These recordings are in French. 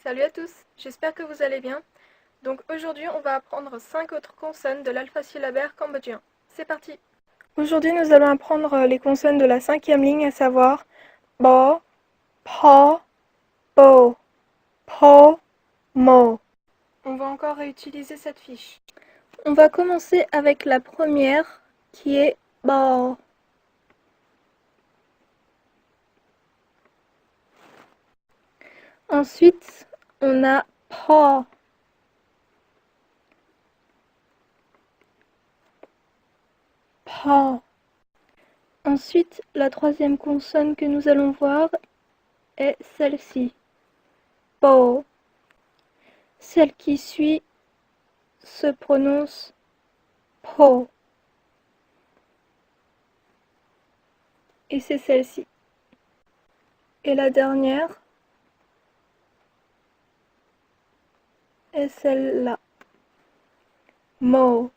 Salut à tous, j'espère que vous allez bien. Donc aujourd'hui on va apprendre 5 autres consonnes de l'alpha-syllabaire cambodgien. C'est parti. Aujourd'hui nous allons apprendre les consonnes de la cinquième ligne, à savoir bo, po, bo, po, mo. On va encore réutiliser cette fiche. On va commencer avec la première qui est bo. Ensuite on a po. Po. Ensuite, la troisième consonne que nous allons voir est celle-ci, bo. Celle qui suit se prononce po. Et c'est celle-ci. Et la dernière est celle-là, mo.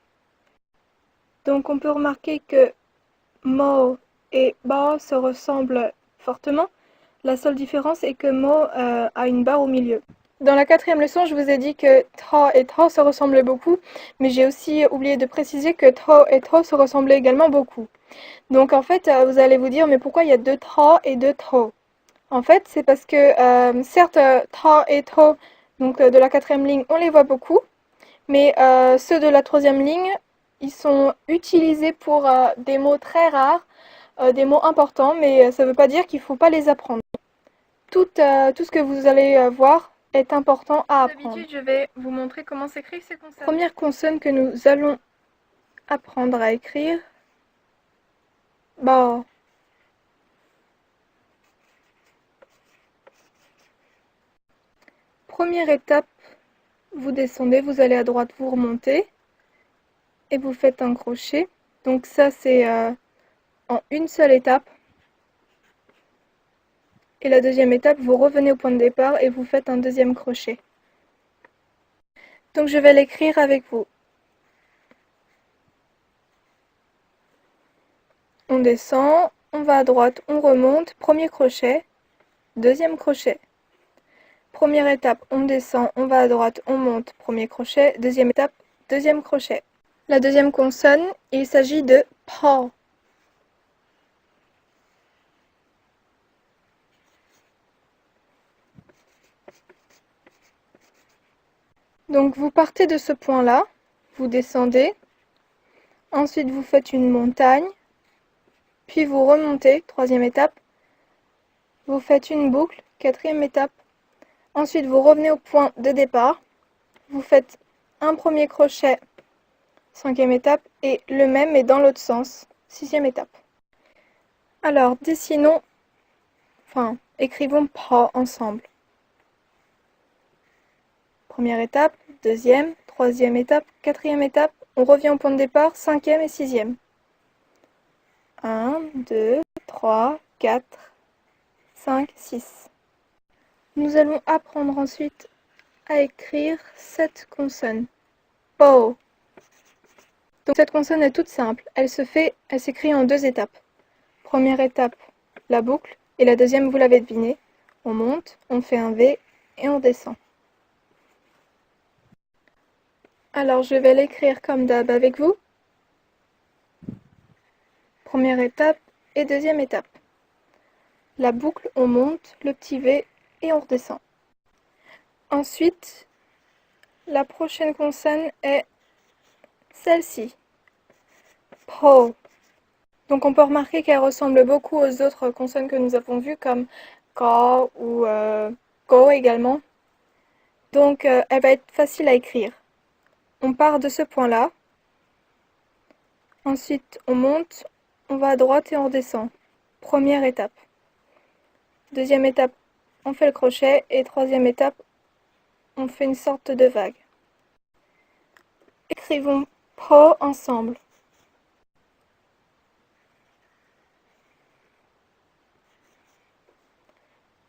Donc on peut remarquer que mo et ba se ressemblent fortement. La seule différence est que mo a une barre au milieu. Dans la quatrième leçon, je vous ai dit que tho et tho se ressemblent beaucoup, mais j'ai aussi oublié de préciser que tho et tho se ressemblaient également beaucoup. Donc en fait, vous allez vous dire, mais pourquoi il y a deux tho et deux tho? En fait, c'est parce que certes, tho et tho, donc de la quatrième ligne, on les voit beaucoup, mais ceux de la troisième ligne, ils sont utilisés pour des mots très rares, des mots importants, mais ça ne veut pas dire qu'il ne faut pas les apprendre. Tout ce que vous allez voir est important à apprendre. D'habitude, je vais vous montrer comment s'écrivent ces consonnes. Première consonne que nous allons apprendre à écrire, ba. Première étape, vous descendez, vous allez à droite, vous remontez et vous faites un crochet. Donc ça c'est en une seule étape. Et la deuxième étape, vous revenez au point de départ et vous faites un deuxième crochet. Donc je vais l'écrire avec vous. On descend, on va à droite, on remonte, premier crochet, deuxième crochet. Première étape, on descend, on va à droite, on monte, premier crochet, deuxième étape, deuxième crochet. La deuxième consonne, il s'agit de po. Donc vous partez de ce point-là, vous descendez, ensuite vous faites une montagne, puis vous remontez, troisième étape, vous faites une boucle, quatrième étape, ensuite vous revenez au point de départ, vous faites un premier crochet, cinquième étape, et le même mais dans l'autre sens, sixième étape. Alors écrivons po ensemble. Première étape, deuxième, troisième étape, quatrième étape, on revient au point de départ, cinquième et sixième. 1, 2, 3, 4, 5, 6. Nous allons apprendre ensuite à écrire cette consonne, po. Donc cette consonne est toute simple, elle s'écrit en deux étapes. Première étape, la boucle, et la deuxième, vous l'avez deviné, on monte, on fait un V et on descend. Alors je vais l'écrire comme d'hab avec vous. Première étape et deuxième étape. La boucle, on monte, le petit V et on redescend. Ensuite, la prochaine consonne est celle-ci, po. Donc on peut remarquer qu'elle ressemble beaucoup aux autres consonnes que nous avons vues comme ko ou go également. Donc elle va être facile à écrire. On part de ce point-là. Ensuite, on monte, on va à droite et on redescend. Première étape. Deuxième étape, on fait le crochet. Et troisième étape, on fait une sorte de vague. Écrivons po ensemble.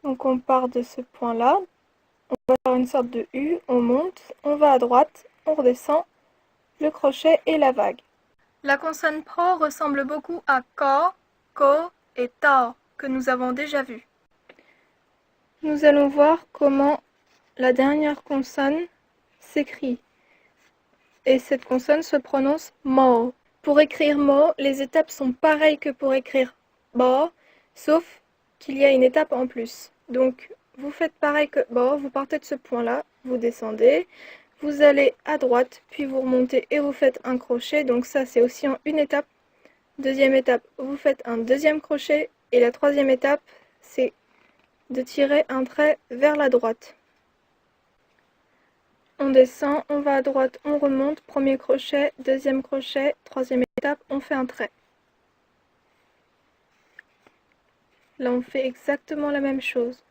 Donc on part de ce point-là. On va faire une sorte de U, on monte, on va à droite, on redescend, le crochet et la vague. La consonne po ressemble beaucoup à ko, ko et ta que nous avons déjà vu. Nous allons voir comment la dernière consonne s'écrit et cette consonne se prononce mo. Pour écrire mo, les étapes sont pareilles que pour écrire bo, sauf qu'il y a une étape en plus. Donc vous faites pareil que bo, vous partez de ce point-là, vous descendez, vous allez à droite, puis vous remontez et vous faites un crochet. Donc ça c'est aussi en une étape. Deuxième étape, vous faites un deuxième crochet et la troisième étape, c'est de tirer un trait vers la droite. On descend, on va à droite, on remonte, premier crochet, deuxième crochet, troisième étape, on fait un trait. Là on fait exactement la même chose.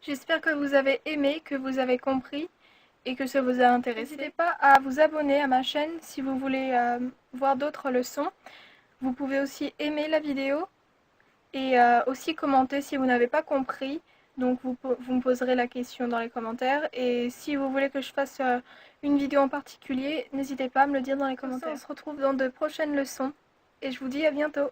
J'espère que vous avez aimé, que vous avez compris et que ça vous a intéressé. N'hésitez pas à vous abonner à ma chaîne si vous voulez voir d'autres leçons. Vous pouvez aussi aimer la vidéo et aussi commenter si vous n'avez pas compris. Donc vous me poserez la question dans les commentaires. Et si vous voulez que je fasse une vidéo en particulier, n'hésitez pas à me le dire dans les commentaires. On se retrouve dans de prochaines leçons et je vous dis à bientôt.